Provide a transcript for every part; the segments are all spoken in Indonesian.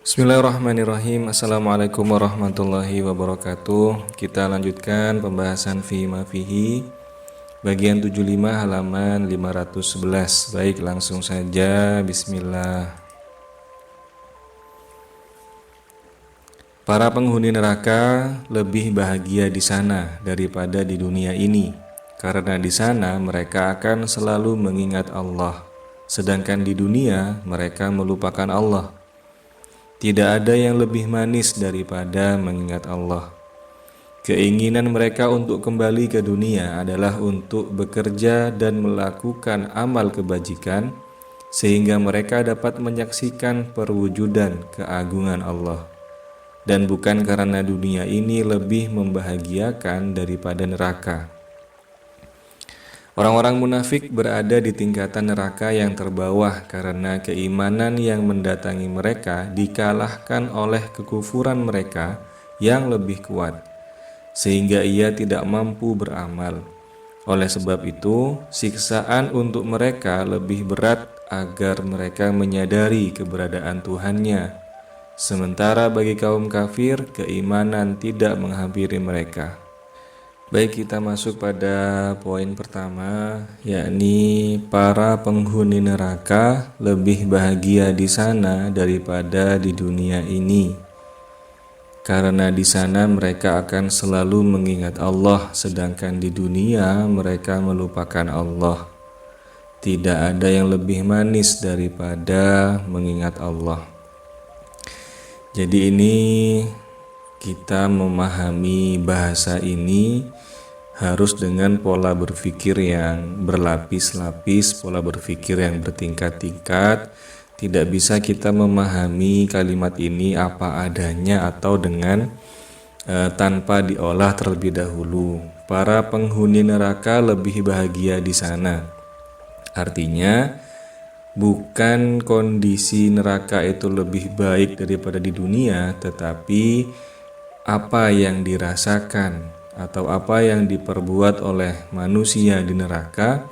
Bismillahirrahmanirrahim. Assalamualaikum warahmatullahi wabarakatuh. Kita lanjutkan pembahasan Fihi Ma Fihi bagian 75 halaman 511. Baik, langsung saja. Bismillah. Para penghuni neraka lebih bahagia di sana daripada di dunia ini, karena di sana mereka akan selalu mengingat Allah, sedangkan di dunia mereka melupakan Allah. Tidak ada yang lebih manis daripada mengingat Allah. Keinginan mereka untuk kembali ke dunia adalah untuk bekerja dan melakukan amal kebajikan, sehingga mereka dapat menyaksikan perwujudan keagungan Allah. Dan bukan karena dunia ini lebih membahagiakan daripada neraka. Orang-orang munafik berada di tingkatan neraka yang terbawah karena keimanan yang mendatangi mereka dikalahkan oleh kekufuran mereka yang lebih kuat, sehingga ia tidak mampu beramal. Oleh sebab itu, siksaan untuk mereka lebih berat agar mereka menyadari keberadaan Tuhannya. Sementara bagi kaum kafir, keimanan tidak menghampiri mereka. Baik, kita masuk pada poin pertama, yakni para penghuni neraka lebih bahagia di sana daripada di dunia ini. Karena di sana mereka akan selalu mengingat Allah, sedangkan di dunia mereka melupakan Allah. Tidak ada yang lebih manis daripada mengingat Allah. Jadi ini kita memahami bahasa ini harus dengan pola berpikir yang berlapis-lapis, pola berpikir yang bertingkat-tingkat. Tidak bisa kita memahami kalimat ini apa adanya atau dengan tanpa diolah terlebih dahulu. Para penghuni neraka lebih bahagia di sana. Artinya bukan kondisi neraka itu lebih baik daripada di dunia, tetapi apa yang dirasakan atau apa yang diperbuat oleh manusia di neraka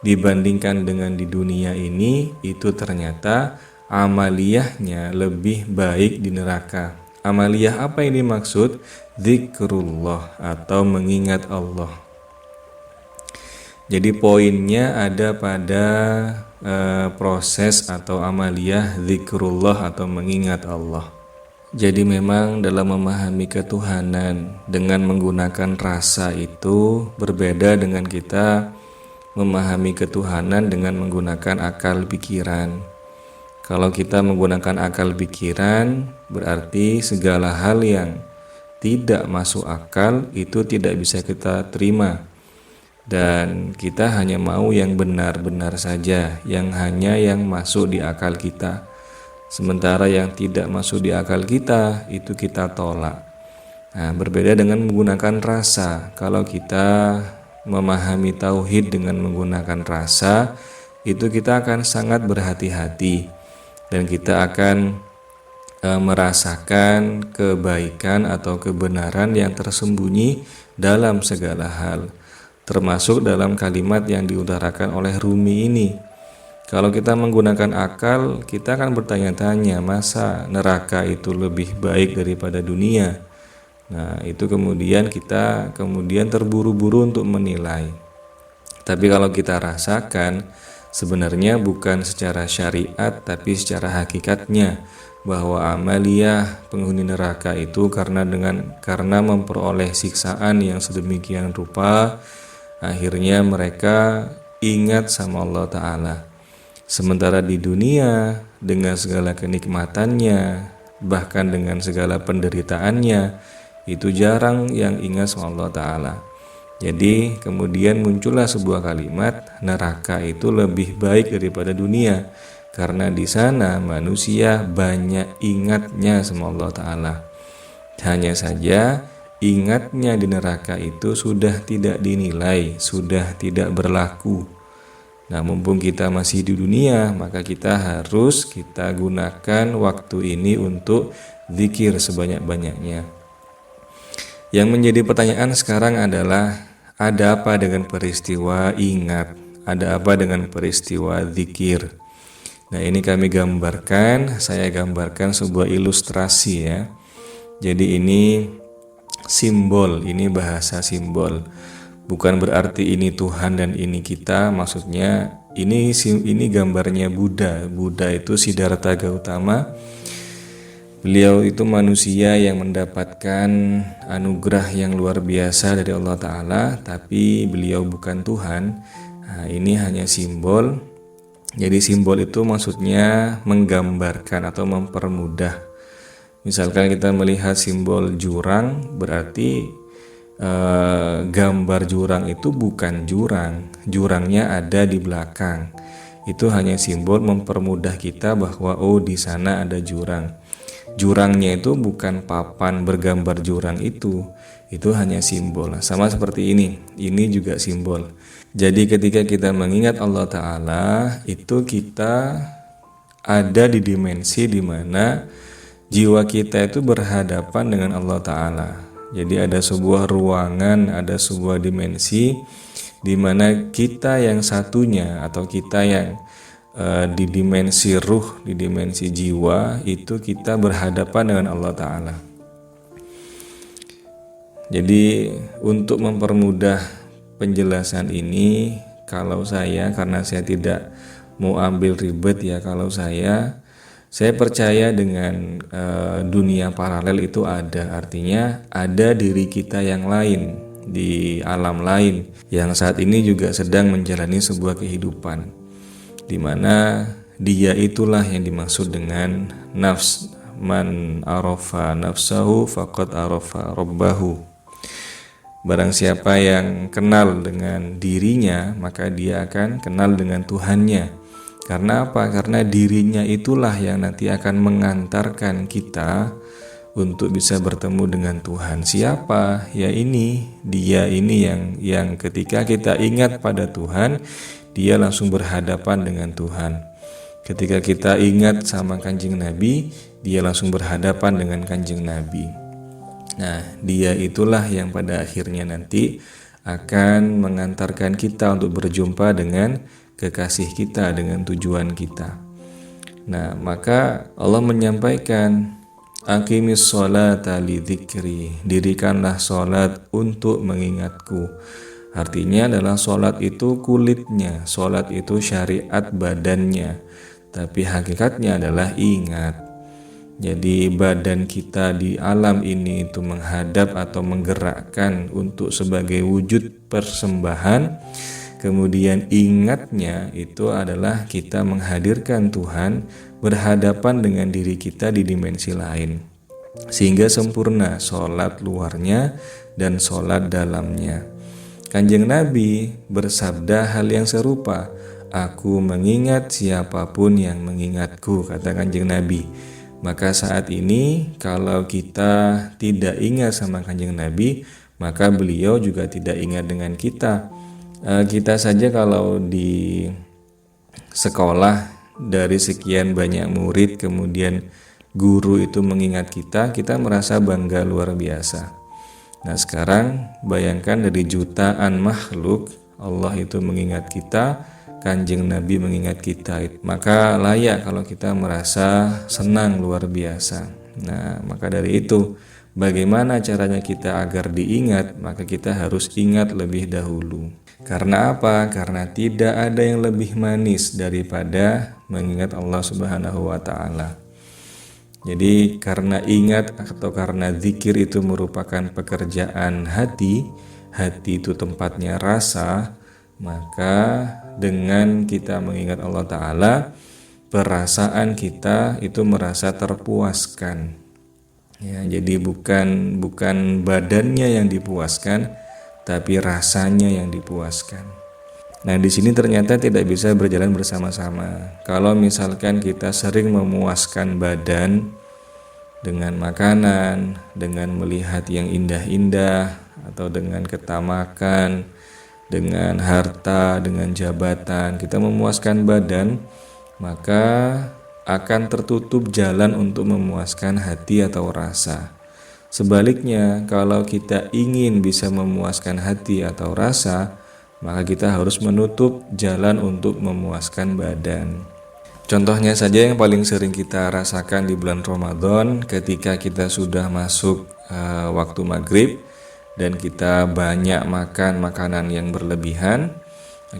dibandingkan dengan di dunia ini, itu ternyata amaliyahnya lebih baik di neraka. Amaliyah apa ini maksud? Zikrullah atau mengingat Allah. Jadi poinnya ada pada proses atau amaliyah zikrullah atau mengingat Allah. Jadi memang dalam memahami ketuhanan dengan menggunakan rasa itu berbeda dengan kita memahami ketuhanan dengan menggunakan akal pikiran. Kalau kita menggunakan akal pikiran, berarti segala hal yang tidak masuk akal itu tidak bisa kita terima. Dan kita hanya mau yang benar-benar saja, yang hanya yang masuk di akal kita. Sementara yang tidak masuk di akal kita itu kita tolak. Nah, berbeda dengan menggunakan rasa. Kalau kita memahami tauhid dengan menggunakan rasa, itu kita akan sangat berhati-hati dan kita akan merasakan kebaikan atau kebenaran yang tersembunyi dalam segala hal, termasuk dalam kalimat yang diutarakan oleh Rumi ini. Kalau kita menggunakan akal, kita akan bertanya-tanya, masa neraka itu lebih baik daripada dunia? Nah, itu kemudian kita terburu-buru untuk menilai. Tapi kalau kita rasakan, sebenarnya bukan secara syariat, tapi secara hakikatnya, bahwa amaliyah penghuni neraka itu karena memperoleh siksaan yang sedemikian rupa, akhirnya mereka ingat sama Allah Ta'ala. Sementara di dunia dengan segala kenikmatannya, bahkan dengan segala penderitaannya, itu jarang yang ingat sama Allah Ta'ala. Jadi kemudian muncullah sebuah kalimat, neraka itu lebih baik daripada dunia, karena di sana manusia banyak ingatnya sama Allah Ta'ala. Hanya saja ingatnya di neraka itu sudah tidak dinilai, sudah tidak berlaku. Nah, mumpung kita masih di dunia, maka kita gunakan waktu ini untuk zikir sebanyak-banyaknya. Yang menjadi pertanyaan sekarang adalah, ada apa dengan peristiwa ingat? Ada apa dengan peristiwa zikir? Nah, ini saya gambarkan sebuah ilustrasi ya. Jadi ini simbol, ini bahasa simbol. Bukan berarti ini Tuhan dan ini kita, maksudnya ini gambarnya Buddha. Buddha itu Siddhartha Gautama. Beliau itu manusia yang mendapatkan anugerah yang luar biasa dari Allah Ta'ala, tapi beliau bukan Tuhan. Nah, ini hanya simbol. Jadi simbol itu maksudnya menggambarkan atau mempermudah. Misalkan kita melihat simbol jurang, berarti gambar jurang itu bukan jurang. Jurangnya ada di belakang. Itu hanya simbol mempermudah kita bahwa di sana ada jurang. Jurangnya itu bukan papan bergambar jurang itu hanya simbol. Sama seperti ini juga simbol. Jadi ketika kita mengingat Allah Ta'ala, itu kita ada di dimensi di mana jiwa kita itu berhadapan dengan Allah Ta'ala. Jadi ada sebuah ruangan, ada sebuah dimensi di mana kita yang satunya atau kita yang di dimensi ruh, di dimensi jiwa, itu kita berhadapan dengan Allah Ta'ala. Jadi untuk mempermudah penjelasan ini, karena saya tidak mau ambil ribet ya, saya percaya dengan dunia paralel itu ada, artinya ada diri kita yang lain di alam lain yang saat ini juga sedang menjalani sebuah kehidupan, di mana dia itulah yang dimaksud dengan nafs. Man arafa nafsahu faqad arafa rabbahu. Barang siapa yang kenal dengan dirinya, maka dia akan kenal dengan Tuhannya. Karena apa? Karena dirinya itulah yang nanti akan mengantarkan kita untuk bisa bertemu dengan Tuhan. Siapa? Ya dia ini yang ketika kita ingat pada Tuhan, dia langsung berhadapan dengan Tuhan. Ketika kita ingat sama Kanjeng Nabi, dia langsung berhadapan dengan Kanjeng Nabi. Nah, dia itulah yang pada akhirnya nanti akan mengantarkan kita untuk berjumpa dengan kekasih kita, dengan tujuan kita. Nah, maka Allah menyampaikan, aqimis sholata lidzikri, dirikanlah sholat untuk mengingatku. Artinya adalah sholat itu kulitnya, sholat itu syariat badannya, tapi hakikatnya adalah ingat. Jadi badan kita di alam ini itu menghadap atau menggerakkan untuk sebagai wujud persembahan. Kemudian ingatnya itu adalah kita menghadirkan Tuhan berhadapan dengan diri kita di dimensi lain, sehingga sempurna sholat luarnya dan sholat dalamnya. Kanjeng Nabi bersabda hal yang serupa, aku mengingat siapapun yang mengingatku, kata Kanjeng Nabi. Maka saat ini kalau kita tidak ingat sama Kanjeng Nabi, maka beliau juga tidak ingat dengan kita. Kita saja kalau di sekolah dari sekian banyak murid, kemudian guru itu mengingat kita merasa bangga luar biasa. Nah, sekarang bayangkan dari jutaan makhluk, Allah itu mengingat kita, Kanjeng Nabi mengingat kita, maka layak kalau kita merasa senang luar biasa. Nah, maka dari itu, bagaimana caranya kita agar diingat? Maka kita harus ingat lebih dahulu. Karena apa? Karena tidak ada yang lebih manis daripada mengingat Allah Subhanahu wa Ta'ala. Jadi karena ingat atau karena zikir itu merupakan pekerjaan hati itu tempatnya rasa, maka dengan kita mengingat Allah Ta'ala, perasaan kita itu merasa terpuaskan. Ya, jadi bukan badannya yang dipuaskan, tapi rasanya yang dipuaskan. Nah, di sini ternyata tidak bisa berjalan bersama-sama. Kalau misalkan kita sering memuaskan badan dengan makanan, dengan melihat yang indah-indah, atau dengan ketamakan, dengan harta, dengan jabatan, kita memuaskan badan, maka akan tertutup jalan untuk memuaskan hati atau rasa. Sebaliknya, kalau kita ingin bisa memuaskan hati atau rasa, maka kita harus menutup jalan untuk memuaskan badan. Contohnya saja yang paling sering kita rasakan di bulan Ramadan ketika kita sudah masuk waktu maghrib dan kita banyak makan makanan yang berlebihan,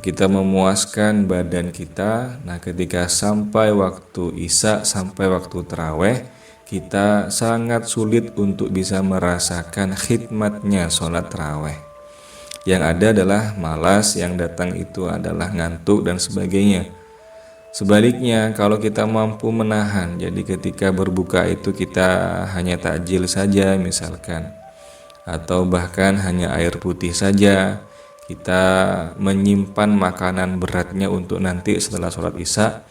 kita memuaskan badan kita. Nah, ketika sampai waktu isya, sampai waktu taraweh, kita sangat sulit untuk bisa merasakan khidmatnya sholat taraweh. Yang ada adalah malas, yang datang itu adalah ngantuk dan sebagainya. Sebaliknya, kalau kita mampu menahan, jadi ketika berbuka itu kita hanya takjil saja misalkan, atau bahkan hanya air putih saja, kita menyimpan makanan beratnya untuk nanti setelah sholat isya.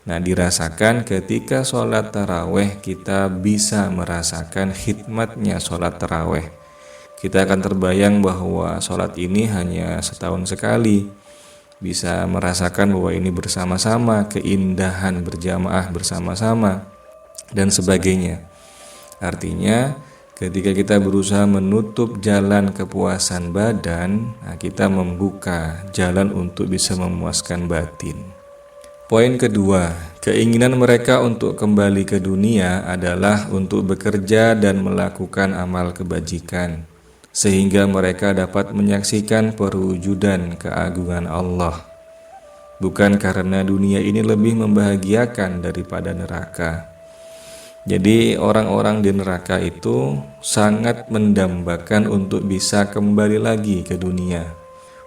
Nah, dirasakan ketika sholat taraweh kita bisa merasakan khidmatnya sholat taraweh. Kita akan terbayang bahwa sholat ini hanya setahun sekali, bisa merasakan bahwa ini bersama-sama, keindahan berjamaah bersama-sama, dan sebagainya. Artinya, ketika kita berusaha menutup jalan kepuasan badan, nah kita membuka jalan untuk bisa memuaskan batin. Poin kedua, keinginan mereka untuk kembali ke dunia adalah untuk bekerja dan melakukan amal kebajikan, sehingga mereka dapat menyaksikan perwujudan keagungan Allah. Bukan karena dunia ini lebih membahagiakan daripada neraka. Jadi orang-orang di neraka itu sangat mendambakan untuk bisa kembali lagi ke dunia,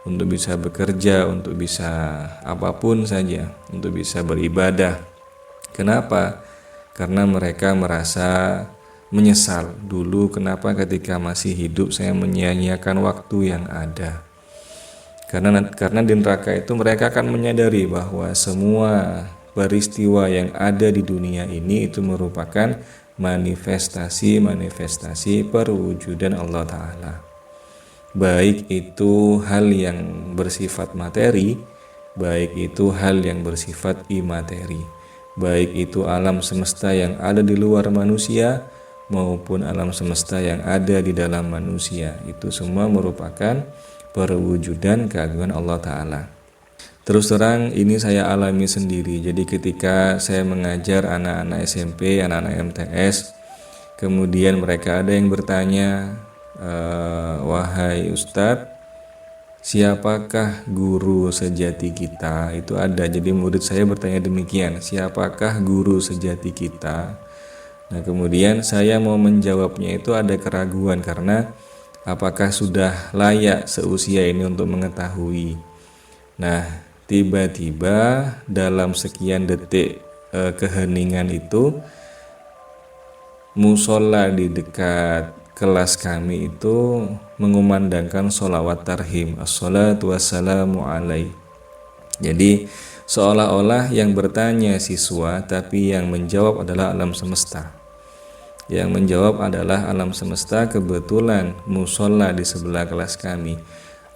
untuk bisa bekerja, untuk bisa apapun saja, untuk bisa beribadah. Kenapa? Karena mereka merasa menyesal dulu kenapa ketika masih hidup saya menyia-nyiakan waktu yang ada. Karena di neraka itu mereka akan menyadari bahwa semua peristiwa yang ada di dunia ini itu merupakan manifestasi perwujudan Allah Ta'ala. Baik itu hal yang bersifat materi, baik itu hal yang bersifat imateri, baik itu alam semesta yang ada di luar manusia maupun alam semesta yang ada di dalam manusia. Itu semua merupakan perwujudan keagungan Allah Ta'ala. Terus terang ini saya alami sendiri. Jadi ketika saya mengajar anak-anak SMP, anak-anak MTS, kemudian mereka ada yang bertanya, wahai Ustadz, siapakah guru sejati kita? Itu ada. Jadi murid saya bertanya demikian, siapakah guru sejati kita? Nah, kemudian saya mau menjawabnya itu ada keraguan karena apakah sudah layak seusia ini untuk mengetahui. Nah, tiba-tiba dalam sekian detik keheningan itu, musola di dekat kelas kami itu mengumandangkan sholawat tarhim, assalatu wassalamu alaih. Jadi seolah-olah yang bertanya siswa, tapi yang menjawab adalah alam semesta. Yang menjawab adalah alam semesta, kebetulan musola di sebelah kelas kami.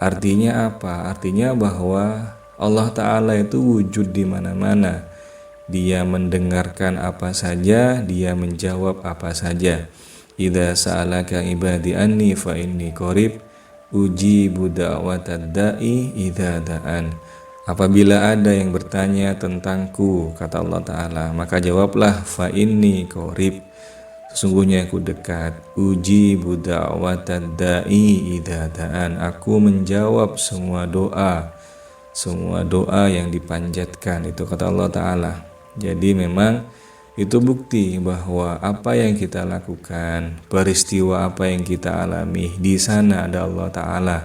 Artinya apa? Artinya bahwa Allah Ta'ala itu wujud di mana-mana. Dia mendengarkan apa saja, dia menjawab apa saja. Idza sa'alaka ibadi anni fa inni qarib ujibu da'watad da'i idza da'an. Apabila ada yang bertanya tentangku, kata Allah Ta'ala, maka jawablah fa inni qarib, sesungguhnya aku dekat. Ujibu da'watad da'i idza da'an. Aku menjawab semua doa yang dipanjatkan, itu kata Allah Ta'ala. Jadi memang itu bukti bahwa apa yang kita lakukan, peristiwa apa yang kita alami, di sana ada Allah Ta'ala.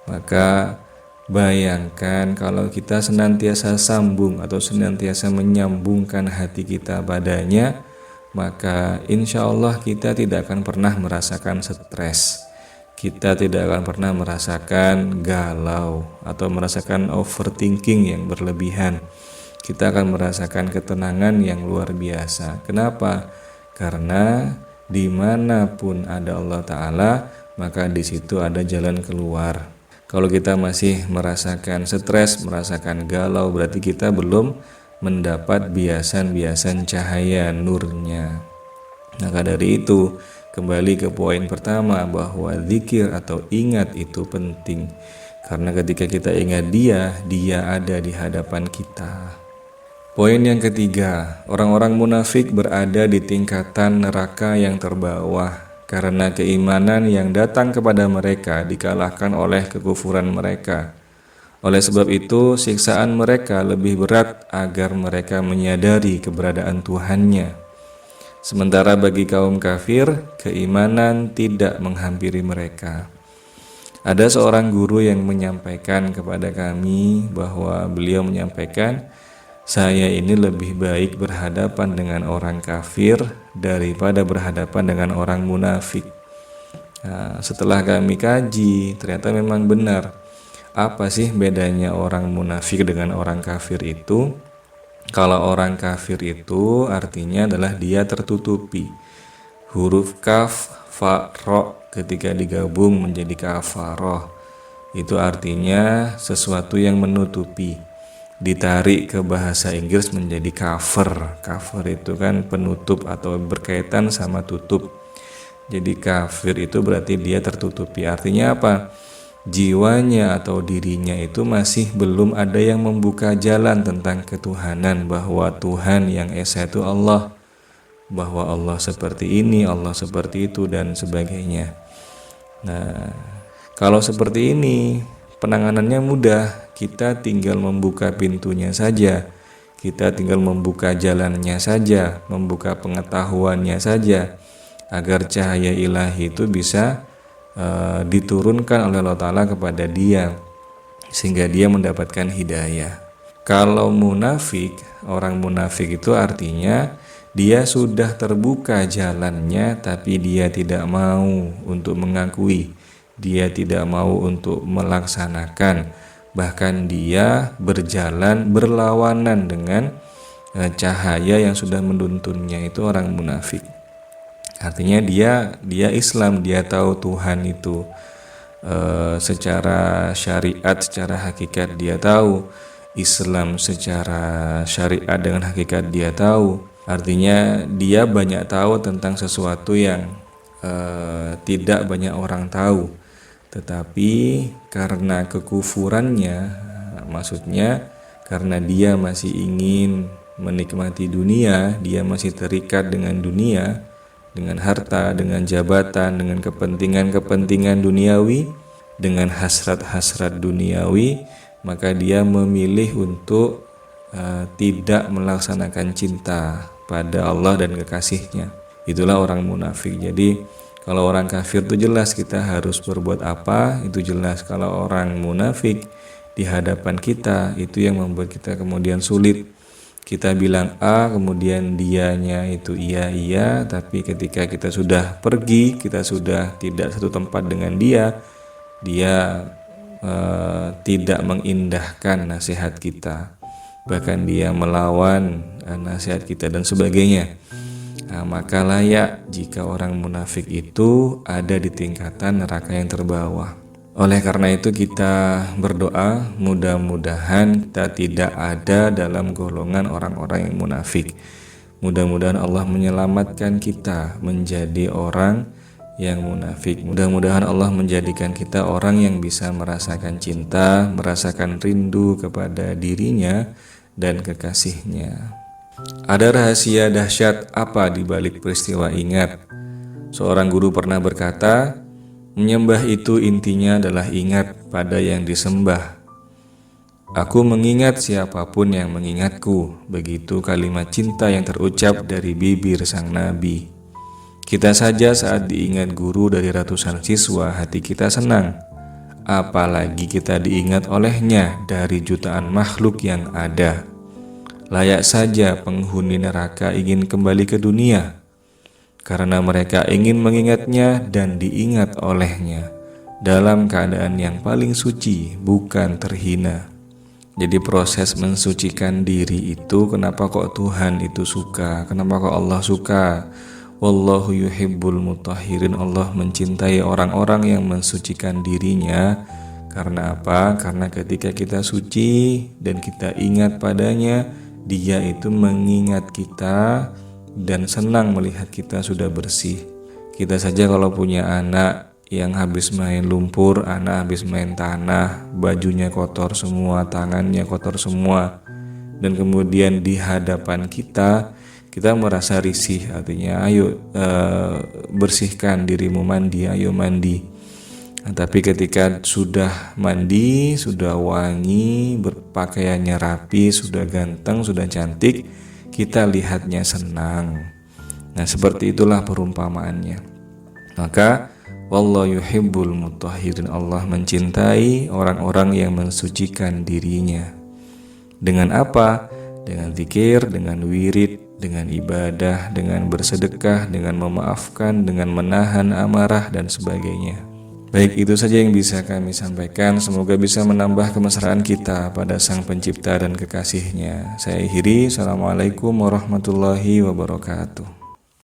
Maka bayangkan kalau kita senantiasa sambung atau senantiasa menyambungkan hati kita padanya, maka insya Allah kita tidak akan pernah merasakan stres. Kita tidak akan pernah merasakan galau atau merasakan overthinking yang berlebihan. Kita akan merasakan ketenangan yang luar biasa. Kenapa? Karena dimanapun ada Allah Ta'ala, maka di situ ada jalan keluar. Kalau kita masih merasakan stres, merasakan galau, berarti kita belum mendapat biasan-biasan cahaya nurnya. Maka dari itu, kembali ke poin pertama bahwa zikir atau ingat itu penting. Karena ketika kita ingat dia ada di hadapan kita. Poin yang ketiga, orang-orang munafik berada di tingkatan neraka yang terbawah karena keimanan yang datang kepada mereka dikalahkan oleh kekufuran mereka. Oleh sebab itu, siksaan mereka lebih berat agar mereka menyadari keberadaan Tuhannya. Sementara bagi kaum kafir, keimanan tidak menghampiri mereka. Ada seorang guru yang menyampaikan kepada kami bahwa beliau menyampaikan, saya ini lebih baik berhadapan dengan orang kafir daripada berhadapan dengan orang munafik. Nah, setelah kami kaji, ternyata memang benar. Apa sih bedanya orang munafik dengan orang kafir itu? Kalau orang kafir itu artinya adalah dia tertutupi. Huruf kaf, fa, ro ketika digabung menjadi kafaroh, itu artinya sesuatu yang menutupi. Ditarik ke bahasa Inggris menjadi cover. Cover itu kan penutup atau berkaitan sama tutup. Jadi kafir itu berarti dia tertutupi. Artinya apa? Jiwanya atau dirinya itu masih belum ada yang membuka jalan tentang ketuhanan, bahwa Tuhan yang esa itu Allah, bahwa Allah seperti ini, Allah seperti itu, dan sebagainya. Nah, kalau seperti ini penanganannya mudah, kita tinggal membuka pintunya saja, kita tinggal membuka jalannya saja, membuka pengetahuannya saja, agar cahaya ilahi itu bisa diturunkan oleh Allah Ta'ala kepada dia, sehingga dia mendapatkan hidayah. Kalau munafik, orang munafik itu artinya dia sudah terbuka jalannya, tapi dia tidak mau untuk mengakui, dia tidak mau untuk melaksanakan, bahkan dia berjalan berlawanan dengan cahaya yang sudah menuntunnya. Itu orang munafik. Artinya dia Islam, dia tahu Tuhan itu secara syariat, secara hakikat dia tahu. Islam secara syariat dengan hakikat dia tahu. Artinya dia banyak tahu tentang sesuatu yang tidak banyak orang tahu. Tetapi karena kekufurannya, maksudnya karena dia masih ingin menikmati dunia, dia masih terikat dengan dunia, dengan harta, dengan jabatan, dengan kepentingan-kepentingan duniawi, dengan hasrat-hasrat duniawi, maka dia memilih untuk tidak melaksanakan cinta pada Allah dan kekasihnya. Itulah orang munafik. Jadi kalau orang kafir itu jelas kita harus berbuat apa, itu jelas. Kalau orang munafik di hadapan kita, itu yang membuat kita kemudian sulit. Kita bilang A, kemudian dianya itu iya, tapi ketika kita sudah pergi, kita sudah tidak satu tempat dengan dia tidak mengindahkan nasihat kita, bahkan dia melawan nasihat kita dan sebagainya. Nah, maka layak jika orang munafik itu ada di tingkatan neraka yang terbawah. Oleh karena itu kita berdoa mudah-mudahan kita tidak ada dalam golongan orang-orang yang munafik. Mudah-mudahan Allah menyelamatkan kita menjadi orang yang munafik. Mudah-mudahan Allah menjadikan kita orang yang bisa merasakan cinta, merasakan rindu kepada dirinya dan kekasihnya. Ada rahasia dahsyat apa di balik peristiwa ingat? Seorang guru pernah berkata, menyembah itu intinya adalah ingat pada yang disembah. Aku mengingat siapapun yang mengingatku. Begitu kalimat cinta yang terucap dari bibir sang nabi. Kita saja saat diingat guru dari ratusan siswa, hati kita senang. Apalagi kita diingat olehnya dari jutaan makhluk yang ada. Layak saja penghuni neraka ingin kembali ke dunia, karena mereka ingin mengingatnya dan diingat olehnya dalam keadaan yang paling suci, bukan terhina. Jadi proses mensucikan diri itu, kenapa kok Tuhan itu suka, kenapa kok Allah suka? Wallahu yuhibbul mutahhirin. Allah mencintai orang-orang yang mensucikan dirinya. Karena apa? Karena ketika kita suci dan kita ingat padanya, Dia itu mengingat kita dan senang melihat kita sudah bersih. Kita saja kalau punya anak yang habis main lumpur, anak habis main tanah, bajunya kotor semua, tangannya kotor semua, dan kemudian di hadapan kita merasa risih, artinya ayo bersihkan dirimu, mandi, ayo mandi. Nah, tapi ketika sudah mandi, sudah wangi, berpakaiannya rapi, sudah ganteng, sudah cantik, kita lihatnya senang. Nah, seperti itulah perumpamaannya. Maka wallahu yuhibbul mutahhirin, Allah mencintai orang-orang yang mensucikan dirinya. Dengan apa? Dengan zikir, dengan wirid, dengan ibadah, dengan bersedekah, dengan memaafkan, dengan menahan amarah dan sebagainya. Baik, itu saja yang bisa kami sampaikan. Semoga bisa menambah kemesraan kita pada Sang Pencipta dan Kekasihnya. Saya akhiri. Assalamualaikum warahmatullahi wabarakatuh.